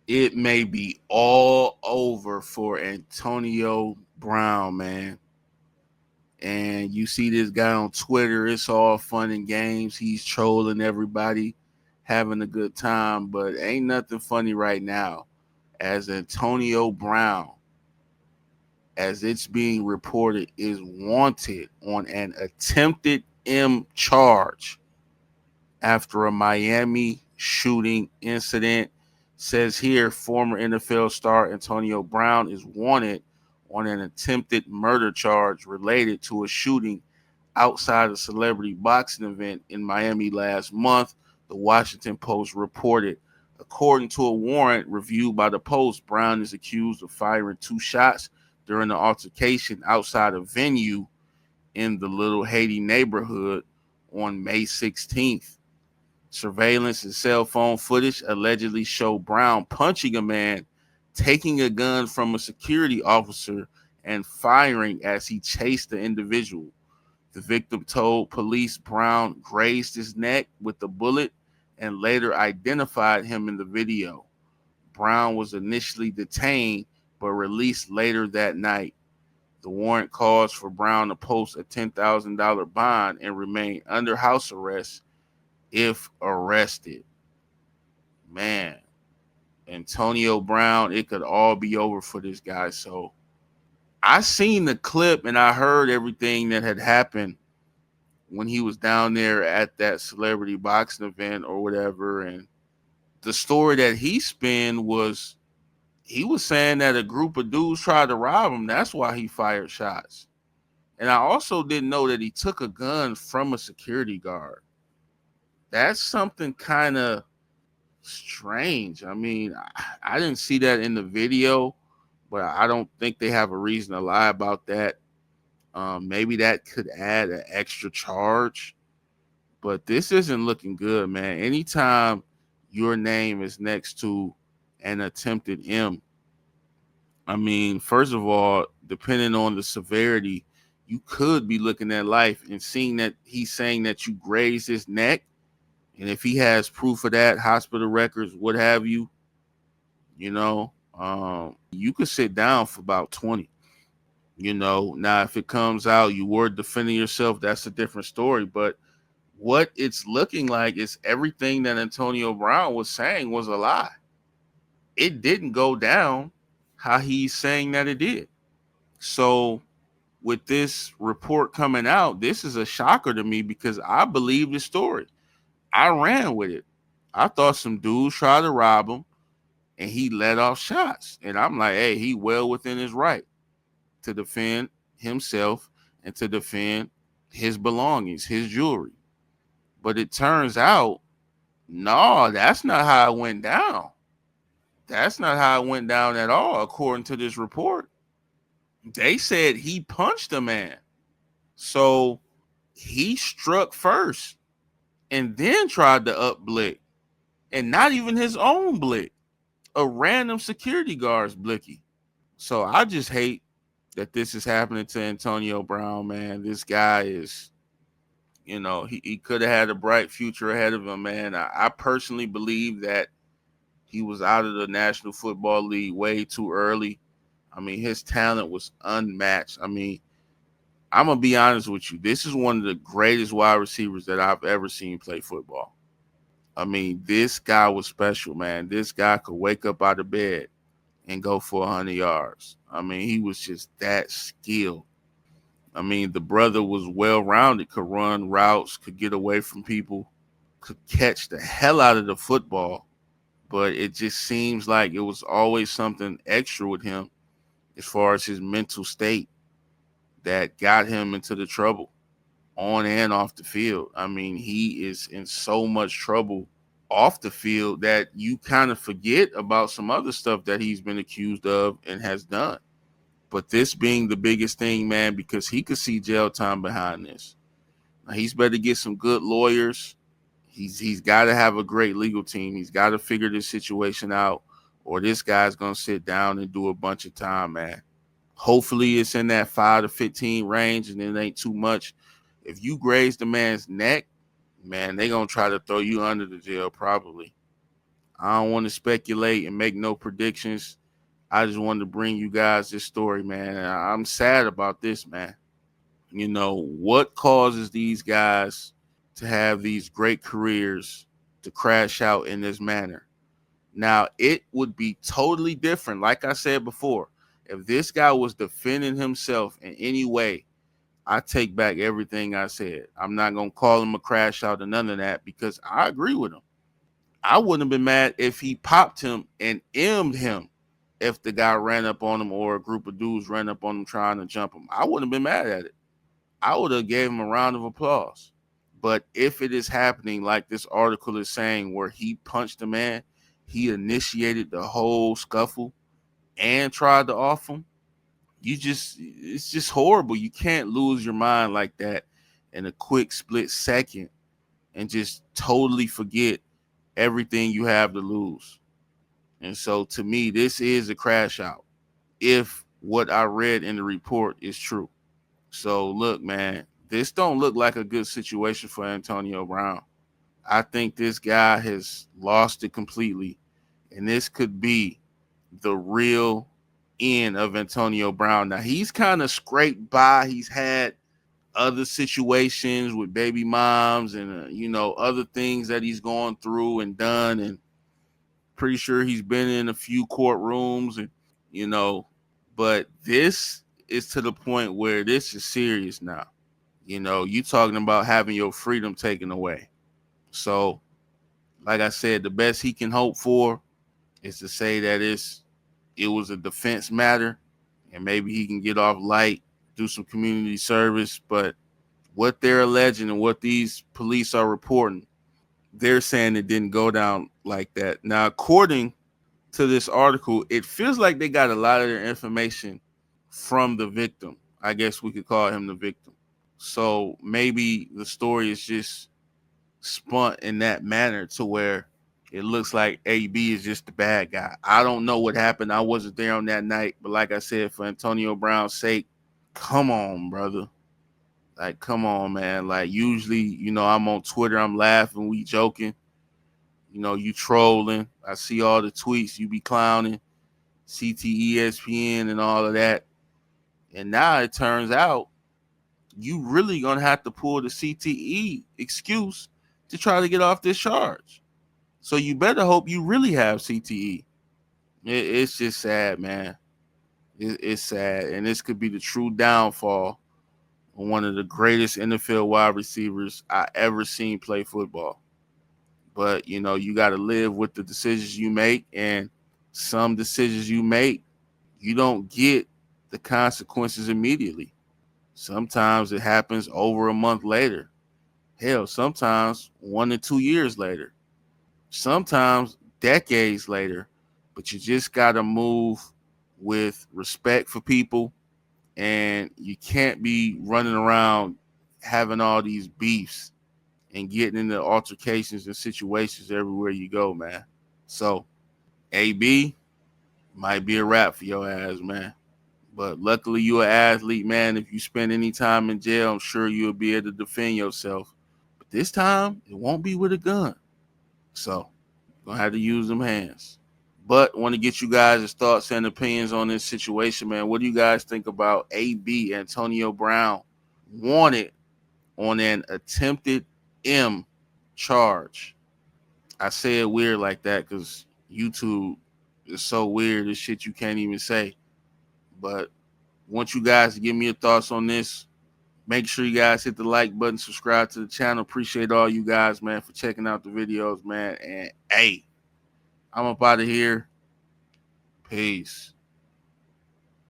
it may be all over for Antonio Brown, man. And you see this guy on Twitter, it's all fun and games. He's trolling everybody, having a good time, but ain't nothing funny right now. As Antonio Brown, as it's being reported, is wanted on an attempted M charge after a Miami shooting incident. Says here, former NFL star Antonio Brown is wanted on an attempted murder charge related to a shooting outside a celebrity boxing event in Miami last month, the Washington Post reported. According to a warrant reviewed by the Post, Brown is accused of firing two shots during the altercation outside a venue in the Little Haiti neighborhood on May 16th. Surveillance and cell phone footage allegedly show Brown punching a man, taking a gun from a security officer, and firing as he chased the individual. The victim told police Brown grazed his neck with the bullet and later identified him in the video. Brown was initially detained but released later that night. The warrant calls for Brown to post a $10,000 bond and remain under house arrest if arrested. Man, Antonio Brown, it could all be over for this guy. So I seen the clip and I heard everything that had happened when he was down there at that celebrity boxing event or whatever. And the story that he spun was he was saying that a group of dudes tried to rob him. That's why he fired shots. And I also didn't know that he took a gun from a security guard. That's something kind of strange. I mean, I didn't see that in the video, but I don't think they have a reason to lie about that. Maybe that could add an extra charge, but this isn't looking good, man. Anytime your name is next to an attempted M, I mean, first of all, depending on the severity, you could be looking at life and seeing that he's saying that you grazed his neck. And if he has proof of that, hospital records, what have you, you could sit down for about 20. Now if it comes out you were defending yourself, that's a different story. But what it's looking like is everything that Antonio Brown was saying was a lie. It didn't go down how he's saying that it did. So with this report coming out, this is a shocker to me because I believe the story. I ran with it. I thought some dudes tried to rob him and he let off shots. And I'm like, hey, he well within his right to defend himself and to defend his belongings, his jewelry. But it turns out, no, that's not how it went down. That's not how it went down at all, according to this report. They said he punched a man. So he struck first and then tried to up blick. And not even his own blick. A random security guard's blicky. So I just hate that this is happening to Antonio Brown, man. This guy is, he could have had a bright future ahead of him, man. I personally believe that he was out of the National Football League way too early. I mean, his talent was unmatched. I mean, I'm going to be honest with you. This is one of the greatest wide receivers that I've ever seen play football. I mean, this guy was special, man. This guy could wake up out of bed and go for 100 yards. I mean, he was just that skilled. I mean, the brother was well rounded, could run routes, could get away from people, could catch the hell out of the football. But it just seems like it was always something extra with him as far as his mental state that got him into the trouble on and off the field. I mean, he is in so much trouble off the field that you kind of forget about some other stuff that he's been accused of and has done. But this being the biggest thing, man, because he could see jail time behind this. Now, he's better get some good lawyers. He's got to have a great legal team. He's got to figure this situation out, or this guy's gonna sit down and do a bunch of time, man. Hopefully, it's in that 5 to 15 range, and it ain't too much. If you graze the man's neck, man, they gonna try to throw you under the jail probably. I don't want to speculate and make no predictions. I just wanted to bring you guys this story, man. And I'm sad about this, man. You know, what causes these guys to have these great careers to crash out in this manner? Now, it would be totally different, like I said before. If this guy was defending himself in any way, I take back everything I said. I'm not going to call him a crash out or none of that because I agree with him. I wouldn't have been mad if he popped him and M'd him if the guy ran up on him or a group of dudes ran up on him trying to jump him. I wouldn't have been mad at it. I would have gave him a round of applause. But if it is happening like this article is saying, where he punched the man, he initiated the whole scuffle and tried to off him, it's just horrible. You can't lose your mind like that in a quick split second and just totally forget everything you have to lose. And so to me, this is a crash out if what I read in the report is true. So look, man, this don't look like a good situation for Antonio Brown. I think this guy has lost it completely, and this could be the real end of Antonio Brown. Now, he's kind of scraped by. He's had other situations with baby moms and, other things that he's gone through and done. And pretty sure he's been in a few courtrooms and, you know, but this is to the point where this is serious now. You talking about having your freedom taken away. So, like I said, the best he can hope for is to say that it was a defense matter and maybe he can get off light, do some community service. But what they're alleging and what these police are reporting, they're saying it didn't go down like that. Now, according to this article, it feels like they got a lot of their information from the victim. I guess we could call him the victim. So maybe the story is just spun in that manner to where it looks like AB is just the bad guy. I don't know what happened. I wasn't there on that night. But like I said, for Antonio Brown's sake, come on, brother. Like, come on, man. Like, usually, I'm on Twitter, I'm laughing, we joking. You trolling. I see all the tweets, you be clowning, CTESPN and all of that. And now it turns out you really gonna have to pull the CTE excuse to try to get off this charge. So you better hope you really have CTE. It's just sad, man. It's sad. And this could be the true downfall of one of the greatest NFL wide receivers I ever seen play football. But, you got to live with the decisions you make. And some decisions you make, you don't get the consequences immediately. Sometimes it happens over a month later. Hell, sometimes 1 to 2 years later. Sometimes decades later. But you just got to move with respect for people. And you can't be running around having all these beefs and getting into altercations and situations everywhere you go, man. So, AB might be a wrap for your ass, man. But luckily, you're an athlete, man. If you spend any time in jail, I'm sure you'll be able to defend yourself. But this time, it won't be with a gun. So, you're going to have to use them hands. But want to get you guys' thoughts and opinions on this situation, man. What do you guys think about AB, Antonio Brown, wanted on an attempted M charge? I say it weird like that because YouTube is so weird. This shit you can't even say. But want you guys to give me your thoughts on this. Make sure you guys hit the like button, subscribe to the channel. Appreciate all you guys, man, for checking out the videos, man. And hey, I'm up out of here. Peace.